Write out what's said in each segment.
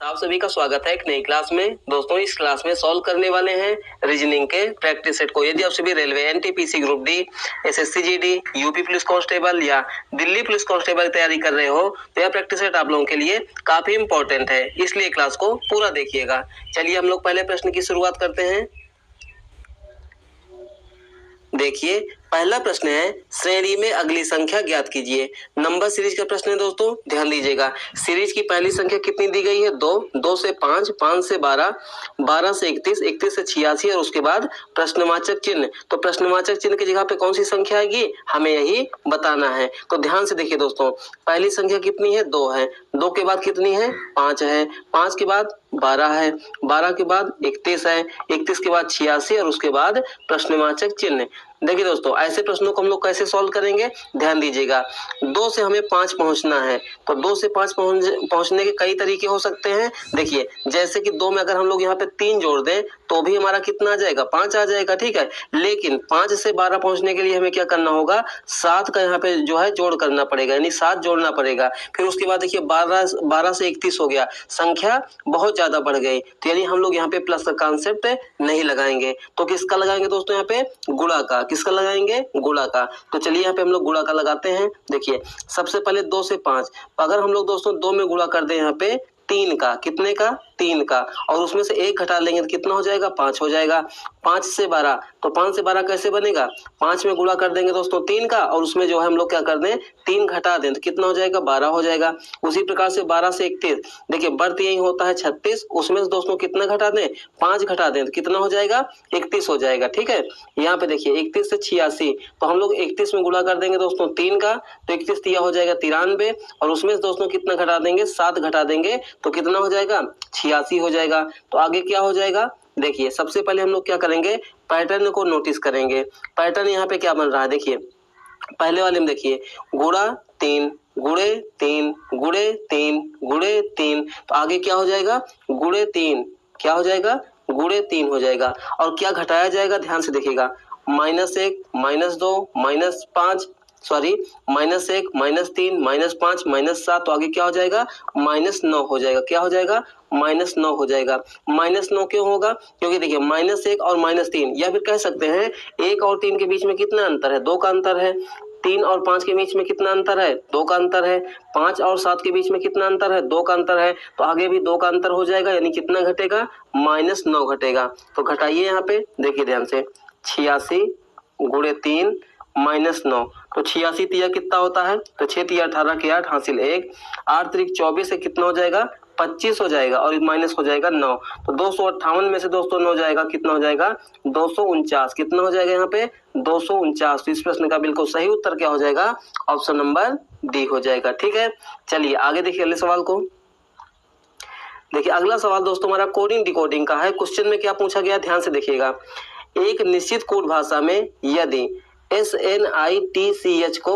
आप सभी का स्वागत है एक नई क्लास में। दोस्तों इस क्लास में सॉल्व करने वाले हैं रीजनिंग के प्रैक्टिस सेट को। यदि आप सभी railway, NTPC group D, SSC GD, UP police constable या दिल्ली पुलिस कांस्टेबल की तैयारी कर रहे हो तो यह प्रैक्टिस सेट आप लोगों के लिए काफी इंपॉर्टेंट है, इसलिए क्लास को पूरा देखिएगा। चलिए हम लोग पहले प्रश्न की शुरुआत करते हैं। देखिए पहला प्रश्न है, श्रेणी में अगली संख्या ज्ञात कीजिए। नंबर सीरीज का प्रश्न है दोस्तों, ध्यान दीजिएगा। सीरीज की पहली संख्या कितनी दी गई है? 2, 2 से 5, 5 से 12, 12 से 31, 31 से 86 और उसके बाद प्रश्नवाचक चिन्ह। तो प्रश्नवाचक चिन्ह की जगह पे कौन सी संख्या आएगी, हमें यही बताना है। तो ध्यान से देखिए दोस्तों, पहली संख्या कितनी है? 2 है। 2 के बाद कितनी है? 5 है। 5 के बाद 12 है। 12 के बाद 31 है। 31 के बाद 86 और उसके बाद प्रश्नवाचक चिन्ह। देखिए दोस्तों, ऐसे प्रश्नों को हम लोग कैसे सॉल्व करेंगे, ध्यान दीजिएगा। 2 से हमें 5 पहुंचना है, तो 2 से 5 पहुंचने के कई तरीके हो सकते हैं। देखिए जैसे कि 2 में अगर हम लोग यहाँ पे 3 जोड़ दें तो भी हमारा कितना आ जाएगा? 5 आ जाएगा, ठीक है। लेकिन 5 से 12 पहुंचने के लिए हमें क्या करना होगा? 7 का यहाँ पे जो है जोड़ करना पड़ेगा, यानी 7 जोड़ना पड़ेगा। फिर उसके बाद देखिए 12 से 31 हो गया, संख्या बहुत ज्यादा बढ़ गई, तो यानी हम लोग यहाँ पे प्लस का कॉन्सेप्ट नहीं लगाएंगे। तो किसका लगाएंगे दोस्तों? यहाँ पे गुणा का। किसका लगाएंगे? गुणा का। तो चलिए यहाँ पे हम लोग गुणा का लगाते हैं। देखिए सबसे पहले 2 से 5, अगर हम लोग दोस्तों 2 में गुणा कर दें यहाँ पे 3 का, कितने का? 3 का, और उसमें से 1 घटा लेंगे तो कितना हो जाएगा? 5 हो जाएगा। 5 से 12, तो 5 से 12 कैसे बनेगा? 5 में गुणा कर देंगे दोस्तों 3 का, और उसमें जो है हम लोग क्या कर दें? 3 घटा दें तो कितना हो जाएगा? 12 हो जाएगा। उसी प्रकार से 12 से 31, देखिए वर्त यही होता है 36, उसमें से दोस्तों कितना घटा दें? 5 घटा दें तो कितना हो जाएगा? 31 हो जाएगा, ठीक है। यहाँ पे देखिए 31 से 86, तो हम लोग 31 में गुणा कर देंगे दोस्तों 3 का, तो 31 दिया हो जाएगा 93, और उसमें से दोस्तों कितना घटा देंगे? 7 घटा देंगे तो कितना हो जाएगा? 86 हो जाएगा। तो आगे क्या हो जाएगा? देखिए सबसे पहले हम लोग क्या करेंगे? पैटर्न को नोटिस करेंगे। पैटर्न यहाँ पे क्या बन रहा है? देखिए पहले वाले में देखिए गुणा 3, गुणे 3, गुणे 3, गुणे 3, तो आगे क्या हो जाएगा? गुणे 3, क्या हो जाएगा? गुणे 3 हो जाएगा। और क्या घटाया जाएगा? ध्यान से देखिएगा, -1, -2, -5, सॉरी -1, -3, -5, -7, तो आगे क्या हो जाएगा? -9 हो जाएगा। क्या हो जाएगा? -9 हो जाएगा। -9 क्यों होगा? क्योंकि देखिए -1 और -3, या फिर कह सकते हैं 1 और 3 के बीच में कितना अंतर है? 2 का अंतर है। 3 और 5 के बीच में कितना अंतर है? 2 का अंतर है। 5 और 7 के बीच में कितना अंतर है? 2 का अंतर है। तो आगे भी 2 का अंतर हो जाएगा, यानी कितना घटेगा? -9 घटेगा। तो घटाइए यहाँ पे, देखिए ध्यान से, 86 गुणे 3 -9, तो 86 तिया कितना होता है? तो 6 तिया 18 के 8 हासिल 1, 8 त्रिक 24 से कितना हो जाएगा? 25 हो जाएगा, और माइनस हो जाएगा 9। तो 258 में से दोस्तों 9 जाएगा, कितना हो जाएगा? 249। कितना हो जाएगा यहाँ पे? 249। तो इस प्रश्न का बिल्कुल सही उत्तर क्या हो जाएगा? ऑप्शन नंबर डी हो जाएगा, ठीक है। चलिए आगे देखिए अगले सवाल को। देखिए अगला सवाल दोस्तों हमारा कोडिंग डिकोडिंग का है। क्वेश्चन में क्या पूछा गया, ध्यान से देखिएगा। एक निश्चित कोड भाषा में यदि SNITCH को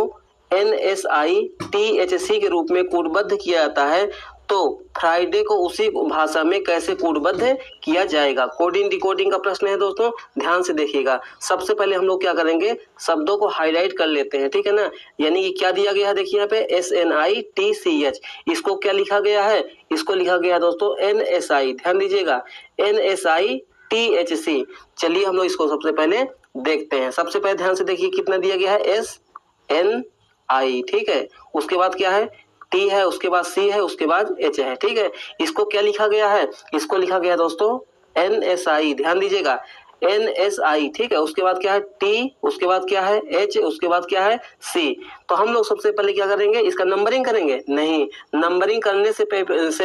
NSITHC के रूप में कोडबद्ध किया जाता है तो फ्राइडे को उसी भाषा में कैसे कोडबद्ध किया जाएगा? कोडिंग डिकोडिंग का प्रश्न है दोस्तों, ध्यान से देखिएगा। सबसे पहले हम लोग क्या करेंगे? शब्दों को हाईलाइट कर लेते हैं, ठीक है ना। यानी कि क्या दिया गया है? देखिए यहाँ पे SNITCH, इसको क्या लिखा गया है? इसको लिखा गया है दोस्तों NSI, ध्यान दीजिएगा, NSITHC। चलिए हम लोग इसको सबसे पहले देखते हैं। सबसे पहले ध्यान से देखिए कितना दिया गया है? SNI, ठीक है। उसके बाद क्या है? T है, उसके बाद C है, उसके बाद H है, ठीक है। इसको क्या लिखा गया है? इसको लिखा गया दोस्तों NSI, ध्यान दीजिएगा, NSI, ठीक है। उसके बाद क्या है? T, उसके बाद क्या है? H, उसके बाद क्या है? C। तो हम लोग सबसे पहले क्या करेंगे? इसका नंबरिंग करेंगे? नहीं, नंबरिंग करने से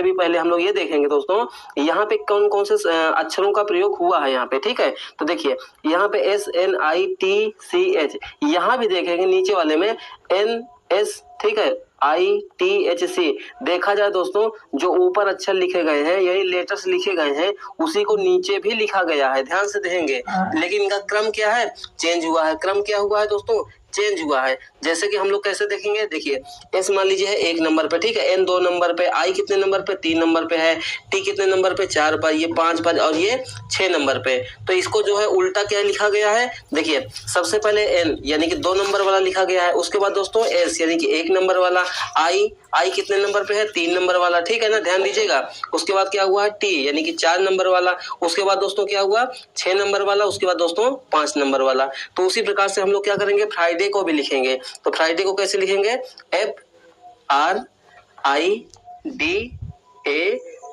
भी पहले हम लोग ये देखेंगे दोस्तों यहाँ पे कौन कौन से अक्षरों का प्रयोग हुआ है यहाँ पे, ठीक है। तो देखिए यहाँ पे SNITCH, यहाँ भी देखेंगे नीचे वाले में NS, ठीक है, ITHC। देखा जाए दोस्तों जो ऊपर अक्षर लिखे गए हैं, यही लेटर्स लिखे गए हैं, उसी को नीचे भी लिखा गया है, ध्यान से देखेंगे। लेकिन इनका क्रम क्या है? चेंज हुआ है। क्रम क्या हुआ है दोस्तों? चेंज हुआ है। जैसे कि हम लोग कैसे देखेंगे, देखिए एस मान लीजिए है 1 नंबर पे, ठीक है, एन 2 नंबर पे, आई कितने नंबर पे 3 नंबर पे है, टी कितने नंबर पे 4 पर, ये 5 पर और ये 6 नंबर पे। तो इसको जो है उल्टा क्या लिखा गया है, देखिए सबसे पहले एन यानी कि 2 नंबर वाला लिखा गया है, उसके बाद दोस्तों एस यानी कि 1 नंबर वाला, आई कितने नंबर पे है 3 नंबर वाला, ठीक है ना, ध्यान दीजिएगा। उसके बाद क्या हुआ टी यानी कि 4 नंबर वाला, उसके बाद दोस्तों क्या हुआ 6 नंबर वाला, उसके बाद दोस्तों 5 नंबर वाला। तो उसी प्रकार से हम लोग क्या करेंगे, फ्राइडे को भी लिखेंगे। तो फ्राइडे को कैसे लिखेंगे,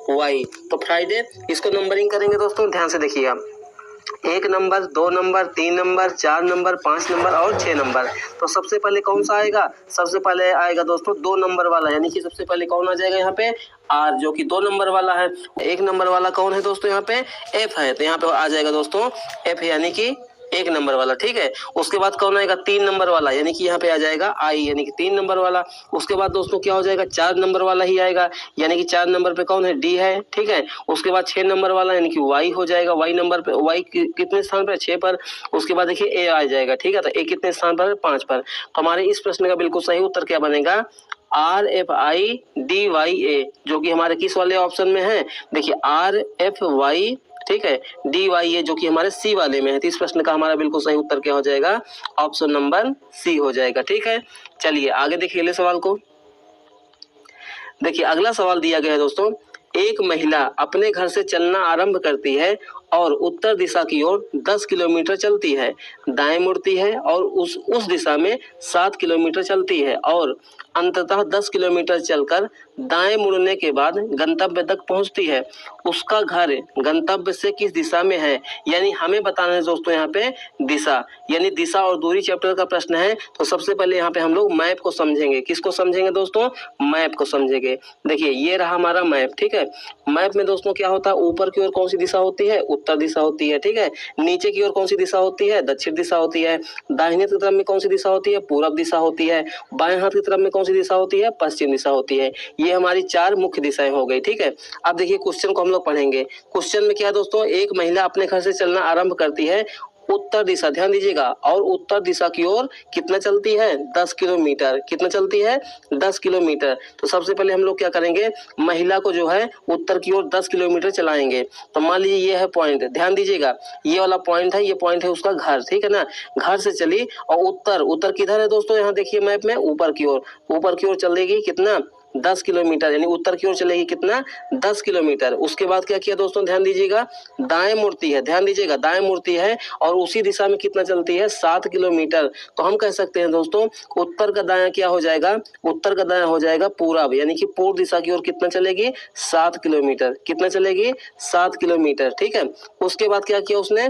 FRIDAY। तो फ्राइडे इसको नंबरिंग करेंगे दोस्तों, ध्यान से देखिएगा, 1 number, 2 number, 3 number, 4 number, 5 number और 6 नंबर। तो सबसे पहले कौन सा आएगा, सबसे पहले आएगा दोस्तों 2 नंबर वाला, यानी कि सबसे पहले कौन आ जाएगा यहाँ पे आर, जो कि 2 नंबर वाला है। 1 नंबर वाला कौन है दोस्तों, यहाँ पे एफ है, तो यहाँ पे आ जाएगा दोस्तों एफ यानी कि 1 नंबर वाला, ठीक है। उसके बाद कौन आएगा 3 नंबर वाला, यानी कि यहाँ पे आ जाएगा आई यानी कि 3 नंबर वाला। उसके बाद दोस्तों क्या हो जाएगा 4 नंबर वाला ही आएगा, यानी कि 4 नंबर पे कौन है डी है, ठीक है। उसके बाद 6 नंबर वाला यानी कि वाई हो जाएगा, वाई नंबर पे, वाई कितने स्थान पर 6 पर। उसके बाद देखिए ए आ जाएगा, ठीक है, तो ए कितने स्थान पर 5 पर। तो हमारे इस प्रश्न का बिल्कुल सही उत्तर क्या बनेगा, RFIDYA, जो कि हमारे किस वाले ऑप्शन में है, देखिए RFY, ठीक है, DYA जो कि हमारे सी वाले में है। तो इस प्रश्न का हमारा बिल्कुल सही उत्तर क्या हो जाएगा, ऑप्शन नंबर सी हो जाएगा, ठीक है। चलिए आगे देखिए अगले सवाल को। देखिए अगला सवाल दिया गया है दोस्तों, एक महिला अपने घर से चलना आरंभ करती है और उत्तर दिशा की ओर 10 किलोमीटर चलती है, दाएं मुड़ती है और उस दिशा में 7 किलोमीटर चलती है और अंततः 10 किलोमीटर चलकर दाएं मुड़ने के बाद गंतव्य तक पहुंचती है। उसका घर गंतव्य से किस दिशा में है, यानी हमें बताना है दोस्तों यहाँ पे दिशा, यानी दिशा और दूरी चैप्टर का प्रश्न है। तो सबसे पहले यहाँ पे हम लोग मैप को समझेंगे। किसको समझेंगे दोस्तों, मैप को समझेंगे। देखिए ये रहा हमारा मैप, ठीक है। मैप में दोस्तों क्या होता है, ऊपर की ओर कौन सी दिशा होती है, उत्तर दिशा होती है, ठीक है। नीचे की ओर कौन सी दिशा होती है, दक्षिण दिशा होती है। दाहिने की तरफ में कौन सी दिशा होती है, पूर्व दिशा होती है। बाएं हाथ की तरफ में कौन सी दिशा होती है, पश्चिम दिशा होती है। ये हमारी 4 मुख्य दिशाएं हो गई, ठीक है। अब देखिए क्वेश्चन को हम लोग पढ़ेंगे। क्वेश्चन में क्या है दोस्तों, एक महिला अपने घर से चलना आरंभ करती है उत्तर दिशा, ध्यान दीजिएगा, और उत्तर दिशा की ओर कितना चलती है, 10 किलोमीटर। कितना चलती है, 10 किलोमीटर। तो सबसे पहले हम लोग क्या करेंगे, महिला को जो है उत्तर की ओर 10 किलोमीटर चलाएंगे। तो मान लीजिए ये है पॉइंट, ध्यान दीजिएगा, ये वाला पॉइंट है, ये पॉइंट है उसका घर, ठीक है ना। घर से चली और उत्तर किधर है दोस्तों, यहाँ देखिए मैप में ऊपर की ओर चलेगी कितना, 10 किलोमीटर, यानी उत्तर की ओर चलेगी कितना, 10 किलोमीटर। उसके बाद क्या किया दोस्तों, ध्यान दीजिएगा, दाएं मुड़ती है, ध्यान दीजिएगा, दाएं मुड़ती है और उसी दिशा में कितना चलती है, 7 किलोमीटर। तो हम कह सकते हैं दोस्तों उत्तर का दायां क्या हो जाएगा, उत्तर का दायां हो जाएगा पूरब, यानी कि पूर्व दिशा की ओर कितना चलेगी, 7 किलोमीटर। कितना चलेगी, 7 किलोमीटर, ठीक है। उसके बाद क्या किया उसने,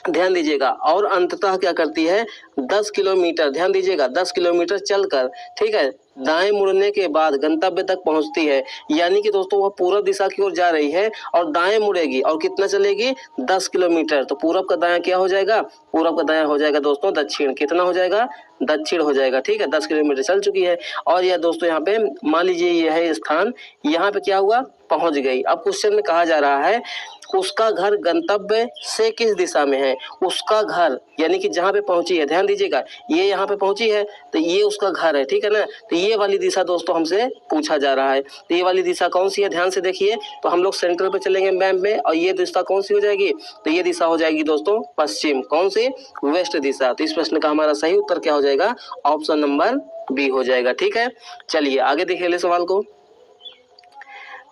ध्यान दीजिएगा, और अंततः क्या करती है, 10 किलोमीटर, ध्यान दीजिएगा, 10 किलोमीटर चलकर, ठीक है, दाएं मुड़ने के बाद गंतव्य तक पहुंचती है। यानी कि दोस्तों वह पूर्व दिशा की ओर जा रही है और दाएं मुड़ेगी और कितना चलेगी, 10 किलोमीटर। तो पूरब का दायां क्या हो जाएगा, पूरब का दायां हो जाएगा दोस्तों दक्षिण। कितना हो जाएगा, दक्षिण हो जाएगा, ठीक है। 10 किलोमीटर चल चुकी है और यह दोस्तों यहाँ पे मान लीजिए यह है स्थान, यहाँ पे क्या हुआ, पहुंच गई। अब क्वेश्चन में कहा जा रहा है उसका घर गंतव्य से किस दिशा में है, उसका घर यानी कि जहाँ पे पहुंची है, ध्यान दीजिएगा, ये यहाँ पे पहुंची है तो ये उसका घर है, ठीक है ना। तो ये वाली दिशा दोस्तों हमसे पूछा जा रहा है, तो ये वाली दिशा कौन सी है, ध्यान से देखिए। तो हम लोग सेंटर पे चलेंगे मैप में और ये दिशा कौन सी हो जाएगी, तो ये दिशा हो जाएगी दोस्तों पश्चिम, कौन सी, वेस्ट दिशा। तो इस प्रश्न का हमारा सही उत्तर क्या हो जाएगा, ऑप्शन नंबर बी हो जाएगा, ठीक है। चलिए आगे देखिए अगले सवाल को।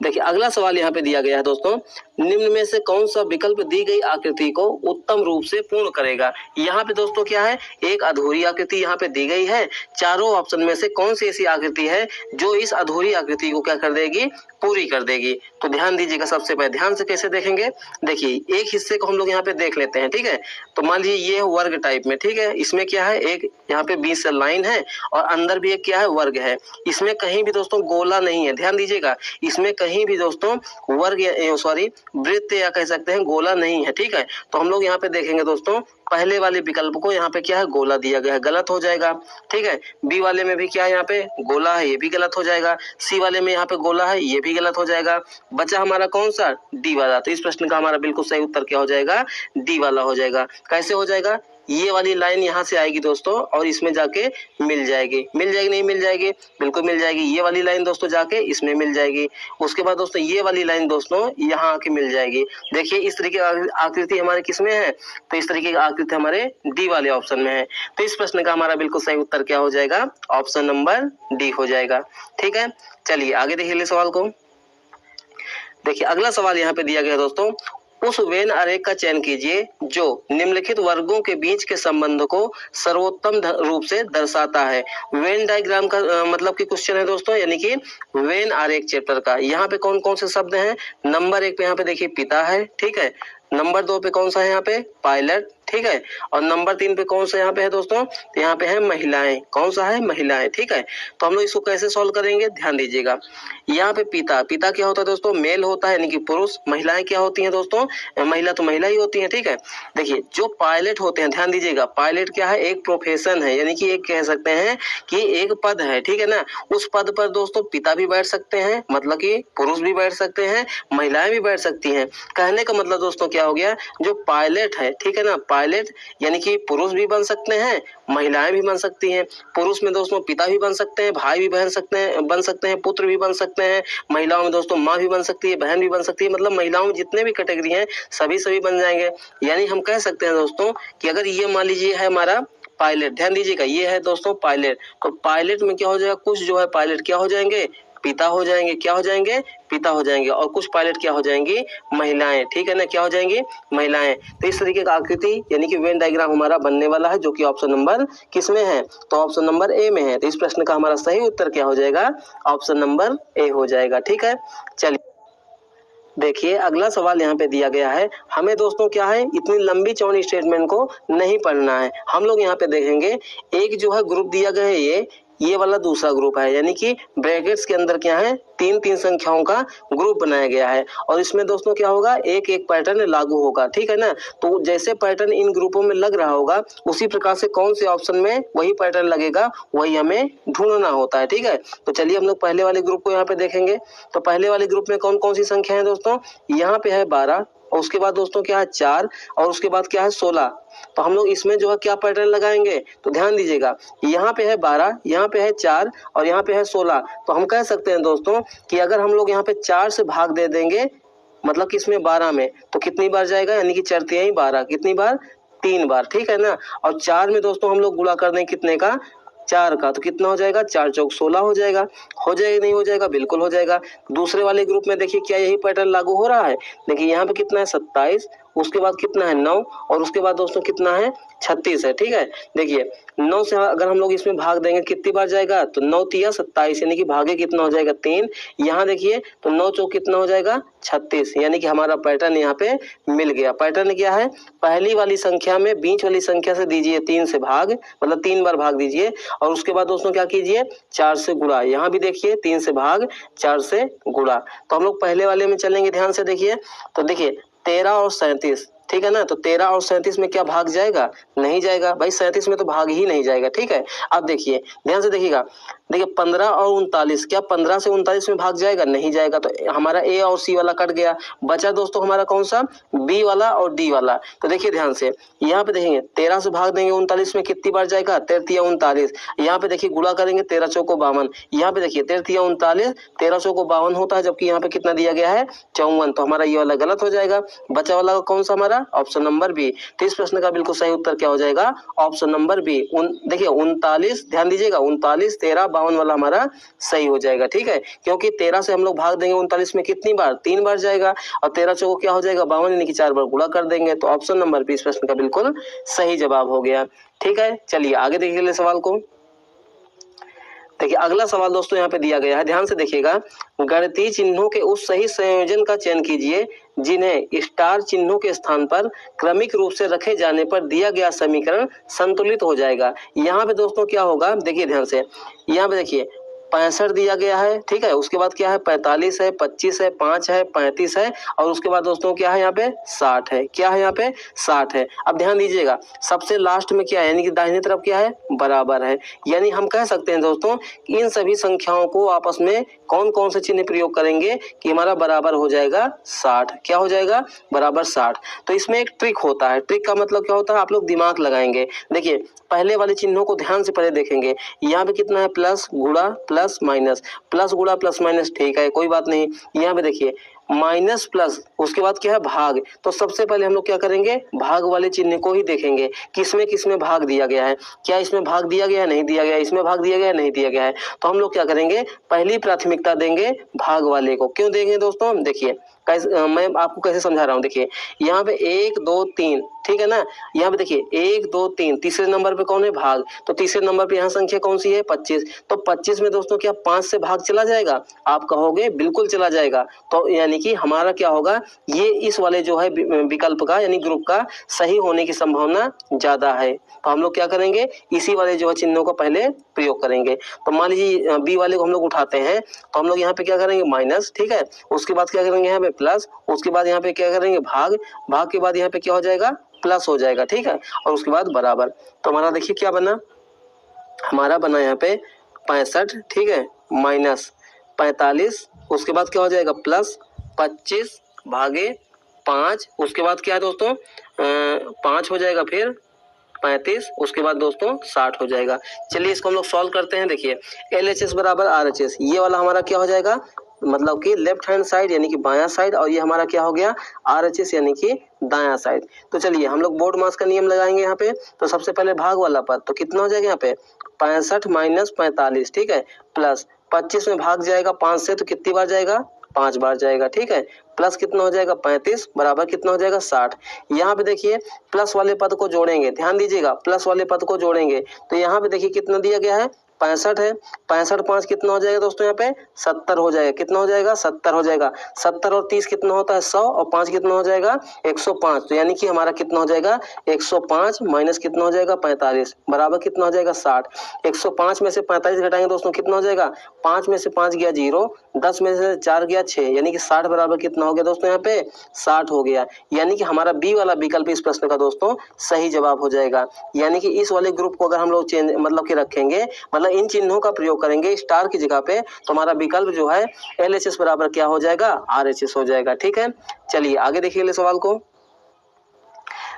देखिए अगला सवाल यहाँ पे दिया गया है दोस्तों, निम्न में से कौन सा विकल्प दी गई आकृति को उत्तम रूप से पूर्ण करेगा। यहाँ पे दोस्तों क्या है, एक अधूरी आकृति यहाँ पे दी गई है। चारों ऑप्शन में से कौन सी ऐसी आकृति है जो इस अधूरी आकृति को क्या कर देगी, पूरी कर देगी। तो ध्यान दीजिएगा, सबसे पहले ध्यान से कैसे देखेंगे, देखिए एक हिस्से को हम लोग यहाँ पे देख लेते हैं, ठीक है। तो मान लीजिए ये वर्ग टाइप में, ठीक है, इसमें क्या है, एक यहाँ पे बीच से लाइन है और अंदर भी एक क्या है, वर्ग है। इसमें कहीं भी दोस्तों गोला नहीं है, ध्यान दीजिएगा, इसमें कहीं भी दोस्तों वर्ग सॉरी वृत्त या कह सकते हैं गोला नहीं है, ठीक है। तो हम लोग यहाँ पे देखेंगे दोस्तों, पहले वाले विकल्प को यहाँ पे क्या है, गोला दिया गया है, गलत हो जाएगा, ठीक है। बी वाले में भी क्या है, यहाँ पे गोला है, ये भी गलत हो जाएगा। सी वाले में यहाँ पे गोला है, ये भी गलत हो जाएगा। बचा हमारा कौन सा, डी वाला। तो इस प्रश्न का हमारा बिल्कुल सही उत्तर क्या हो जाएगा, डी वाला हो जाएगा। कैसे हो जाएगा, ये वाली लाइन यहाँ से आएगी दोस्तों और इसमें जाके मिल जाएगी। नहीं मिल जाएगी? बिल्कुल मिल जाएगी। ये वाली लाइन दोस्तों जाके इसमें मिल जाएगी। उसके बाद दोस्तों ये वाली लाइन दोस्तों यहाँ आके मिल जाएगी। देखिए इस तरीके की आकृति हमारे किसमें है? तो इस तरीके की आकृति हमारे डी वाले ऑप्शन में है। तो इस प्रश्न का हमारा बिल्कुल सही उत्तर क्या हो जाएगा? ऑप्शन नंबर डी हो जाएगा। ठीक है, चलिए आगे देखिए अगले सवाल को। देखिए अगला सवाल यहाँ पे दिया गया है दोस्तों, उस वेन आरेख का चयन कीजिए जो निम्नलिखित वर्गों के बीच के संबंध को सर्वोत्तम रूप से दर्शाता है। वेन डायग्राम का मतलब कि क्वेश्चन है दोस्तों, यानी कि वेन आरेख चैप्टर का। यहाँ पे कौन कौन से शब्द हैं? नंबर 1 पे यहाँ पे देखिए पिता है, ठीक है। नंबर 2 पे कौन सा है? यहाँ पे पायलट, ठीक है। और नंबर 3 पे कौन सा यहाँ पे है दोस्तों? तो यहाँ पे है महिलाएं। कौन सा है? महिलाएं, ठीक है। तो हम लोग इसको कैसे सॉल्व करेंगे? ध्यान दीजिएगा। यहाँ पे पिता क्या होता है दोस्तों? मेल होता है, यानी कि पुरुष। महिलाएं क्या होती हैं दोस्तों? महिला तो महिला ही होती है, ठीक है। देखिए जो पायलट होते हैं, ध्यान दीजिएगा, पायलट क्या है? एक प्रोफेशन है, यानी कि एक कह सकते हैं कि एक पद है, ठीक है ना। उस पद पर दोस्तों पिता भी बैठ सकते हैं, मतलब कि पुरुष भी बैठ सकते हैं, महिलाएं भी बैठ सकती हैं। कहने का मतलब दोस्तों क्या हो गया? जो पायलट है, ठीक है ना, पायलट यानी कि पुरुष भी बन सकते हैं, महिलाएं भी बन सकती हैं। पुरुष में दोस्तों पिता भी बन सकते हैं, भाई भी बन सकते हैं, पुत्र भी बन सकते हैं। महिलाओं में दोस्तों माँ भी बन सकती है, बहन भी बन सकती है। मतलब महिलाओं में जितने भी कैटेगरी हैं सभी बन जाएंगे। यानी हम कह सकते हैं दोस्तों कि अगर ये मान लीजिए है हमारा पायलट, ध्यान दीजिएगा, ये है दोस्तों पायलट। तो पायलट में क्या हो जाएगा? कुछ जो है पायलट क्या हो जाएंगे? पिता हो जाएंगे। क्या हो जाएंगे? पिता हो जाएंगे। और कुछ पायलट क्या हो जाएंगी? महिलाएं, ठीक है ना। क्या हो जाएंगी? महिलाएं। तो इस तरीके का आकृति यानी कि वेन डायग्राम हमारा बनने वाला है, जो कि ऑप्शन नंबर किस में है? तो ऑप्शन नंबर ए में है। तो इस प्रश्न का हमारा सही उत्तर क्या हो जाएगा? ऑप्शन नंबर ए हो जाएगा। ठीक है, चलिए देखिए अगला सवाल यहाँ पे दिया गया है। हमें दोस्तों क्या है, इतनी लंबी चौड़ी स्टेटमेंट को नहीं पढ़ना है। हम लोग यहाँ पे देखेंगे एक जो है ग्रुप दिया गया है, ये वाला दूसरा ग्रुप है, यानी कि ब्रैकेट्स के अंदर क्या है? 3 संख्याओं का ग्रुप बनाया गया है। और इसमें दोस्तों क्या होगा? एक पैटर्न लागू होगा, ठीक है ना। तो जैसे पैटर्न इन ग्रुपों में लग रहा होगा, उसी प्रकार से कौन से ऑप्शन में वही पैटर्न लगेगा, वही हमें ढूंढना होता है, ठीक है। तो चलिए हम लोग पहले वाले ग्रुप को यहाँ पे देखेंगे। तो पहले वाले ग्रुप में कौन कौन सी संख्या है दोस्तों? यहाँ पे है 12, और उसके बाद दोस्तों क्या है? 4, और उसके बाद क्या है? 16। तो हम लोग इसमें जो है क्या पैटर्न लगाएंगे? तो ध्यान दीजिएगा, यहाँ पे है 12, यहाँ पे है 4 और यहाँ पे है 16। तो हम कह सकते हैं दोस्तों कि अगर हम लोग यहाँ पे 4 से भाग दे देंगे, मतलब कि इसमें 12 में, तो कितनी बार जाएगा? यानी कि 4 तिहाई 12, कितनी बार? 3 बार, ठीक है ना। और 4 में दोस्तों हम लोग गुणा कर दें कितने का? 4 का, तो कितना हो जाएगा? 4 चौक 16 हो जाएगा। हो जाएगा नहीं हो जाएगा? बिल्कुल हो जाएगा। दूसरे वाले ग्रुप में देखिए क्या यही पैटर्न लागू हो रहा है? देखिए यहाँ पे कितना है? 27, उसके बाद कितना है? 9, और उसके बाद दोस्तों कितना है? 36 है, ठीक है। देखिए 9 से अगर हम लोग इसमें भाग देंगे कितनी बार जाएगा? तो 9 तिया 27, यानी कि भागे कितना हो जाएगा? 3। यहाँ देखिए तो 9 चौक कितना हो जाएगा? 36, यानी कि हमारा पैटर्न यहाँ पे मिल गया। पैटर्न क्या है? पहली वाली संख्या में बीच वाली संख्या से दीजिए 3 से भाग, मतलब 3 बार भाग दीजिए, और उसके बाद दोस्तों क्या कीजिए? 4 से गुणा। यहाँ भी देखिए 3 से भाग, 4 से गुणा। तो हम लोग पहले वाले में चलेंगे, ध्यान से देखिए। तो देखिए 13 और 37, ठीक है ना। तो 13 और 37 में क्या भाग जाएगा? नहीं जाएगा भाई, 37 में तो भाग ही नहीं जाएगा, ठीक है। अब देखिए ध्यान से देखिएगा, देखिए 15 और 39, क्या 15 से 39 में भाग जाएगा? नहीं जाएगा। तो हमारा ए और सी वाला कट गया, बचा दोस्तों हमारा कौन सा? बी वाला और डी वाला। तो देखिए ध्यान से यहाँ पे देखेंगे 13 से भाग देंगे 39 में, कितनी बार जाएगा? 13 39। यहाँ पे देखिए गुणा करेंगे 13 चौको 52। यहाँ पे देखिए 13 39, 13 चौको 52 होता है, जबकि यहाँ पे कितना दिया गया है? 54। तो हमारा ये वाला गलत हो जाएगा। बचा वाला कौन सा हमारा? Option number B. तो इस प्रश्न का बिल्कुल सही उत्तर क्या हो जाएगा? Option number B. देखिए 39, ध्यान दीजिएगा, 39 13 52 वाला हमारा सही हो जाएगा, ठीक है। क्योंकि 13 से हम लोग भाग देंगे 39 में कितनी बार? 3 बार जाएगा, और 13 चौको क्या हो जाएगा? 52, यानी कि 4 बार गुणा कर देंगे। तो ऑप्शन नंबर बी इस प्रश्न का बिल्कुल सही जवाब हो गया, ठीक है। चलिए आगे देखिए अगले सवाल को। देखिए अगला सवाल दोस्तों यहाँ पे दिया गया है, ध्यान से देखिएगा। गणितीय चिन्हों के उस सही संयोजन का चयन कीजिए जिन्हें स्टार चिन्हों के स्थान पर क्रमिक रूप से रखे जाने पर दिया गया समीकरण संतुलित हो जाएगा। यहाँ पे दोस्तों क्या होगा? देखिए ध्यान से, यहाँ पे देखिए 65 दिया गया है, ठीक है। उसके बाद क्या है 45 है, 25 है, 5 है, 35 है और उसके बाद दोस्तों क्या है यहाँ पे 60 है। क्या है यहाँ पे 60 है। अब ध्यान दीजिएगा सबसे लास्ट में क्या है यानी कि दाहिनी तरफ क्या है बराबर है। यानी हम कह सकते हैं दोस्तों कि इन सभी संख्याओं को आपस में कौन कौन से चिन्ह प्रयोग करेंगे कि हमारा बराबर हो जाएगा 60। क्या हो जाएगा बराबर 60। तो इसमें एक ट्रिक होता है। ट्रिक का मतलब क्या होता है आप लोग दिमाग लगाएंगे। देखिए पहले वाले चिन्हों को ध्यान से पहले देखेंगे। यहाँ पे कितना है प्लस गुणा प्लस माइनस, प्लस गुणा प्लस माइनस, ठीक है कोई बात नहीं। यहाँ पे देखिए माइनस प्लस उसके बाद क्या है भाग। तो सबसे पहले हम लोग क्या करेंगे भाग वाले चिन्ह को ही देखेंगे किसमें किसमें भाग दिया गया है। क्या इसमें भाग दिया गया है नहीं दिया गया, इसमें भाग दिया गया है नहीं दिया गया है। तो हम लोग क्या करेंगे पहली प्राथमिकता देंगे भाग वाले को। क्यों देंगे दोस्तों देखिए मैं आपको कैसे समझा रहा हूँ। देखिए यहाँ पे 1 2 3 ठीक है ना। यहाँ पे देखिए 1 2 3 तीसरे नंबर पे कौन है भाग। तो तीसरे नंबर पे यहाँ संख्या कौन सी है 25। तो 25 में दोस्तों क्या 5 से भाग चला जाएगा। आप कहोगे बिल्कुल चला जाएगा। तो यानी कि हमारा क्या होगा ये इस वाले जो है विकल्प का यानी ग्रुप का सही होने की संभावना ज्यादा है। तो हम लोग क्या करेंगे इसी वाले जो है चिन्हों को पहले प्रयोग करेंगे। तो मान लीजिए बी वाले को हम लोग उठाते हैं तो हम लोग यहाँ पे क्या करेंगे माइनस, ठीक है। उसके बाद क्या करेंगे यहाँ पे प्लस, उसके बाद यहाँ पे क्या करेंगे भाग, भाग के बाद यहाँ पे क्या हो जाएगा प्लस हो जाएगा, ठीक है। और उसके बाद बराबर। तो हमारा देखिए क्या बना, हमारा बना यहाँ पे 65, ठीक है, माइनस 45, उसके बाद क्या हो जाएगा प्लस 25 भागे 5, उसके बाद क्या है दोस्तों 5 हो जाएगा, फिर 35, उसके बाद दोस्तों 60 हो जाएगा। चलिए इसको हम लोग सॉल्व करते हैं। देखिए LHS बराबर RHS, ये वाला हमारा क्या हो जाएगा मतलब कि लेफ्ट हैंड साइड यानी कि बायां साइड, और ये हमारा क्या हो गया RHS यानी कि दायां साइड। तो चलिए हम लोग बोर्ड मास का नियम लगाएंगे यहाँ पे। तो सबसे पहले भाग वाला पद तो कितना हो जाएगा यहाँ पे 65 माइनस 45, ठीक है, प्लस 25 में भाग जाएगा 5 से तो कितनी बार जाएगा 5 बार जाएगा, ठीक है, प्लस कितना हो जाएगा 35 बराबर कितना हो जाएगा 60। यहाँ पे देखिए प्लस वाले पद को जोड़ेंगे, ध्यान दीजिएगा प्लस वाले पद को जोड़ेंगे तो यहाँ पे देखिए कितना दिया गया है 65 है, 65 5 कितना हो जाएगा दोस्तों यहाँ पे 70 हो जाएगा। कितना हो जाएगा 70 हो जाएगा। 70 और 30 कितना होता है 100 और 5 कितना हो जाएगा 105। तो यानी कि हमारा कितना हो जाएगा 105 माइनस कितना हो जाएगा 45 बराबर कितना हो जाएगा 60। 105 में से 45 घटाएंगे दोस्तों कितना हो जाएगा 5 में से 5 गया 0, 10 में से 4 गया 6, यानी कि 60 बराबर कितना हो गया दोस्तों यहाँ पे 60 हो गया। यानी कि हमारा बी वाला विकल्प इस प्रश्न का दोस्तों सही जवाब हो जाएगा। यानी कि इस वाले ग्रुप को अगर हम लोग चेंज मतलब कि रखेंगे मतलब इन चिन्हों का प्रयोग करेंगे स्टार की जगह पे तो हमारा विकल्प जो है LHS बराबर क्या हो जाएगा RHS हो जाएगा, ठीक है। चलिए आगे देखिए अगले सवाल को।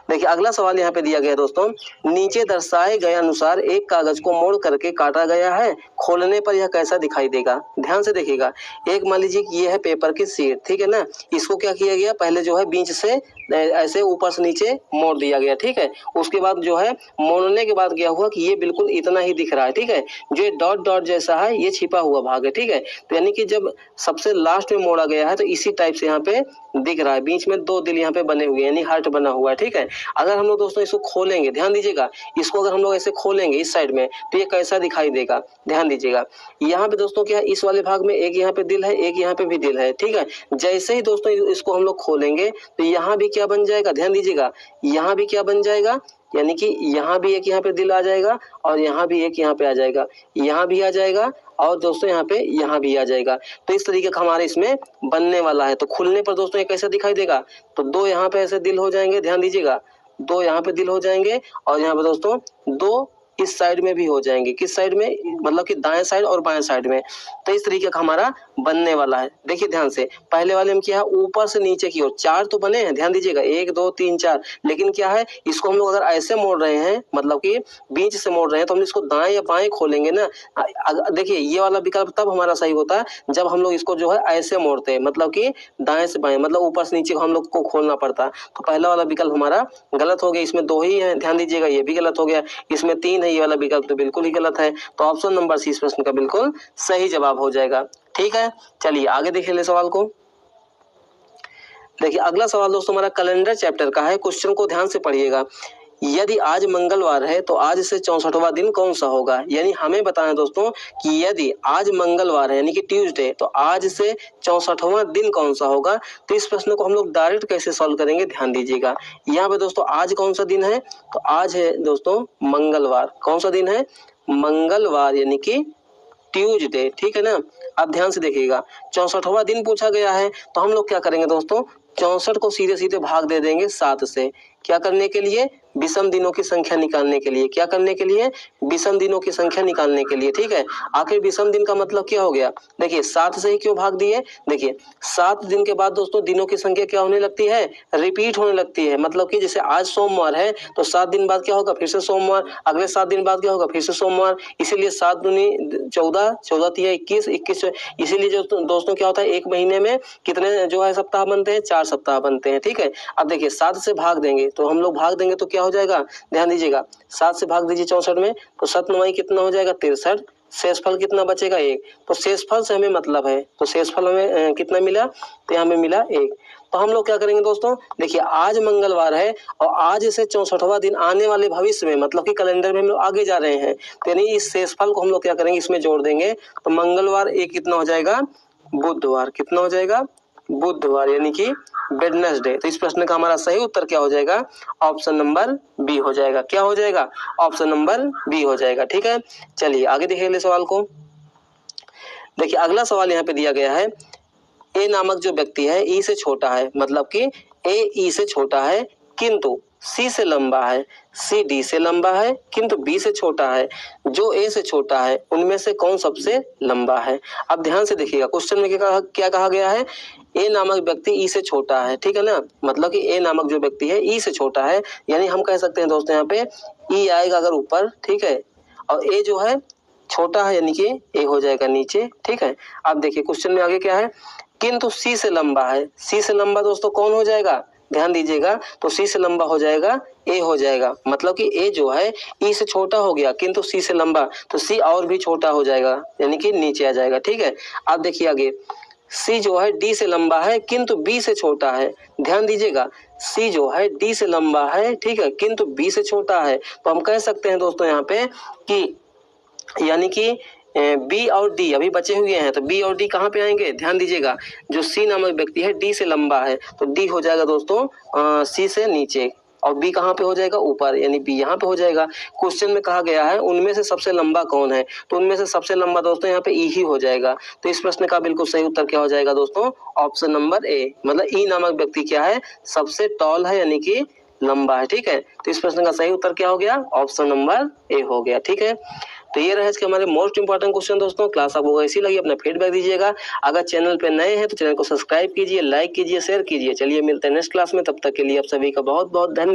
देखिए अगला सवाल यहाँ पे दिया गया है दोस्तों, नीचे दर्शाए गए अनुसार एक कागज को मोड़ करके काटा गया है, खोलने पर यह कैसा दिखाई देगा। ध्यान से देखिएगा। एक मान लीजिए कि ये है पेपर की शीट, ठीक है ना। इसको क्या किया गया पहले जो है बीच से ऐसे ऊपर से नीचे मोड़ दिया गया, ठीक है। उसके बाद जो है मोड़ने के बाद क्या हुआ कि ये बिल्कुल इतना ही दिख रहा है, ठीक है। जो ये डॉट डॉट जैसा है ये छिपा हुआ भाग है, ठीक है। तो यानी कि जब सबसे लास्ट में मोड़ा गया है तो इसी टाइप से यहाँ पे दिख रहा है, बीच में 2 दिल यहाँ पे बने हुए यानी हार्ट बना हुआ है, ठीक है। अगर हम लोग दोस्तों इसको खोलेंगे, ध्यान दीजिएगा, इसको अगर हम लोग ऐसे खोलेंगे इस साइड में तो ये कैसा दिखाई देगा। ध्यान दीजिएगा यहाँ पे दोस्तों क्या है इस वाले भाग में एक यहाँ पे दिल है, एक यहाँ पे भी दिल है, ठीक है। जैसे ही दोस्तों इसको हम लोग खोलेंगे तो यहाँ भी क्या बन जाएगा, ध्यान दीजिएगा, यहाँ भी क्या बन जाएगा यानी कि यहाँ भी एक यहाँ पे दिल आ जाएगा और यहाँ भी एक यहाँ पे आ जाएगा, यहाँ भी आ जाएगा और दोस्तों यहाँ पे यहाँ भी आ जाएगा। तो इस तरीके का हमारे इसमें बनने वाला है। तो खुलने पर दोस्तों ये कैसा दिखाई देगा, तो 2 यहाँ पे ऐसे दिल हो जाएंगे, ध्यान दीजिएगा, 2 यहाँ पे दिल हो जाएंगे और यहाँ पे दोस्तों 2 इस साइड में भी हो जाएंगे। किस साइड में, मतलब कि दाएं साइड और बाएं साइड में। तो इस तरीके का हमारा बनने वाला है। देखिए ध्यान से, पहले वाले में क्या है ऊपर से नीचे की ओर 4 तो बने हैं, ध्यान दीजिएगा 1 2 3 4, लेकिन क्या है इसको हम लोग अगर ऐसे मोड़ रहे हैं मतलब कि बीच से मोड़ रहे हैं तो हम इसको दाएं या बाएं खोलेंगे ना। देखिए ये वाला विकल्प तब हमारा सही होता है जब हम लोग इसको जो है ऐसे मोड़ते हैं, मतलब कि दाएं से बाएं, मतलब ऊपर से नीचे को हम लोग को खोलना पड़ता है। तो पहला वाला विकल्प हमारा गलत हो गया, इसमें 2 ही है, ध्यान दीजिएगा, ये भी गलत हो गया, इसमें 3 है, ये वाला विकल्प तो बिल्कुल ही गलत है। तो ऑप्शन नंबर सी इस प्रश्न का बिल्कुल सही जवाब हो जाएगा, ठीक है। चलिए आगे देखिए ले सवाल को। देखिए अगला सवाल दोस्तों हमारा कैलेंडर चैप्टर का है। क्वेश्चन को ध्यान से पढ़िएगा। यदि आज मंगलवार है तो आज से 64वां दिन कौन सा होगा। यानी हमें बताना दोस्तों कि यदि आज मंगलवार है यानी कि ट्यूसडे तो आज से 64वां दिन कौन सा होगा। तो इस प्रश्न को हम लोग डायरेक्ट कैसे सॉल्व करेंगे, ध्यान दीजिएगा। यहाँ पे दोस्तों आज कौन सा दिन है, तो आज है दोस्तों मंगलवार। कौन सा दिन है, मंगलवार, यानी कि ट्यूजडे, ठीक है ना। आप ध्यान से देखिएगा 64वां दिन पूछा गया है, तो हम लोग क्या करेंगे दोस्तों, 64 को सीधे सीधे भाग दे देंगे 7 से। क्या करने के लिए, विषम दिनों की संख्या निकालने के लिए। क्या करने के लिए, विषम दिनों की संख्या निकालने के लिए, ठीक है। आखिर विषम दिन का मतलब क्या हो गया, देखिए 7 से ही क्यों भाग दिए, देखिए 7 दिन के बाद दोस्तों दिनों की संख्या क्या होने लगती है, रिपीट होने लगती है। मतलब कि जैसे आज सोमवार है तो 7 दिन बाद क्या होगा, फिर से सोमवार, अगले 7 दिन बाद क्या होगा, फिर से सोमवार। इसीलिए 7 दूनी 14, 14 तिया 21, 21, इसीलिए जो दोस्तों क्या होता है, एक महीने में कितने जो है सप्ताह बनते हैं, 4 सप्ताह बनते हैं, ठीक है। अब देखिए 7 से भाग देंगे, तो हम लोग भाग देंगे तो क्या हो जाएगा, ध्यान दीजिएगा, 7 से भाग दीजिए 64 में, तो 7 9 कितना हो जाएगा, 63। शेषफल कितना बचेगा, 1। तो शेषफल से हमें मतलब है, तो शेषफल हमें कितना मिला, तो यहाँ हमें मिला 1। तो हम लोग क्या करेंगे दोस्तों, देखिए आज मंगलवार है और आज से 64वां दिन आने वाले भविष्य में, मतलब कि कैलेंडर में हम लोग आगे जा रहे हैं, तो यानी इस शेषफल को हम लोग क्या करेंगे, इसमें जोड़ देंगे। तो मंगलवार 1 कितना हो जाएगा, बुधवार, कितना हो जाएगा, बुधवार, यानी कि वेडनेसडे। तो इस प्रश्न का हमारा सही उत्तर क्या हो जाएगा, ऑप्शन नंबर बी हो जाएगा। क्या हो जाएगा, ऑप्शन नंबर बी हो जाएगा, ठीक है। चलिए आगे देखिए अगले सवाल को। देखिए अगला सवाल यहाँ पे दिया गया है, ए नामक जो व्यक्ति है ई से छोटा है, मतलब कि ए ई से छोटा है किंतु सी से लंबा है, सी डी से लंबा है किंतु बी से छोटा है। जो ए से छोटा है उनमें से कौन सबसे लंबा है। अब ध्यान से देखिएगा क्वेश्चन में क्या कहा गया है, ए नामक व्यक्ति ई से छोटा है, ठीक है ना। मतलब कि ए नामक जो व्यक्ति है ई से छोटा है, यानी हम कह सकते हैं दोस्तों यहाँ पे ई आएगा अगर ऊपर, ठीक है, और ए जो है छोटा है यानी कि ए हो जाएगा नीचे, ठीक है। अब देखिए क्वेश्चन में आगे क्या है, किंतु सी से लंबा है। सी से लंबा दोस्तों कौन हो जाएगा, ध्यान दीजिएगा, तो सी से लंबा हो जाएगा ए हो जाएगा। मतलब कि ए जो है ई से छोटा हो गया किंतु सी से लंबा, तो सी और भी छोटा हो जाएगा यानी कि नीचे आ जाएगा, ठीक है। अब देखिए आगे, सी जो है डी से लंबा है किंतु बी से छोटा है। ध्यान दीजिएगा, सी जो है डी से लंबा है, ठीक है, किंतु बी से छोटा है। तो हम कह सकते हैं दोस्तों यहाँ पे कि यानी कि बी और डी अभी बचे हुए हैं, तो बी और डी कहाँ पे आएंगे, ध्यान दीजिएगा, जो सी नामक व्यक्ति है डी से लंबा है, तो डी हो जाएगा दोस्तों सी से नीचे, और बी कहाँ पे हो जाएगा, ऊपर, यानी बी यहाँ पे हो जाएगा। क्वेश्चन में कहा गया है उनमें से सबसे लंबा कौन है, तो उनमें से सबसे लंबा दोस्तों यहाँ पे ई ही हो जाएगा। तो इस प्रश्न का बिल्कुल सही उत्तर क्या हो जाएगा दोस्तों, ऑप्शन नंबर ए, मतलब ई नामक व्यक्ति क्या है, सबसे टॉल है यानी कि लंबा है, ठीक है। तो इस प्रश्न का सही उत्तर क्या हो गया, ऑप्शन नंबर ए हो गया, ठीक है। तो ये रहे हमारे मोस्ट इंपॉर्टेंट क्वेश्चन दोस्तों। क्लास आपको ऐसी लगी अपना फीडबैक दीजिएगा। अगर चैनल पे नए हैं तो चैनल को सब्सक्राइब कीजिए, लाइक कीजिए, शेयर कीजिए। चलिए मिलते हैं नेक्स्ट क्लास में, तब तक के लिए आप सभी का बहुत बहुत धन्यवाद।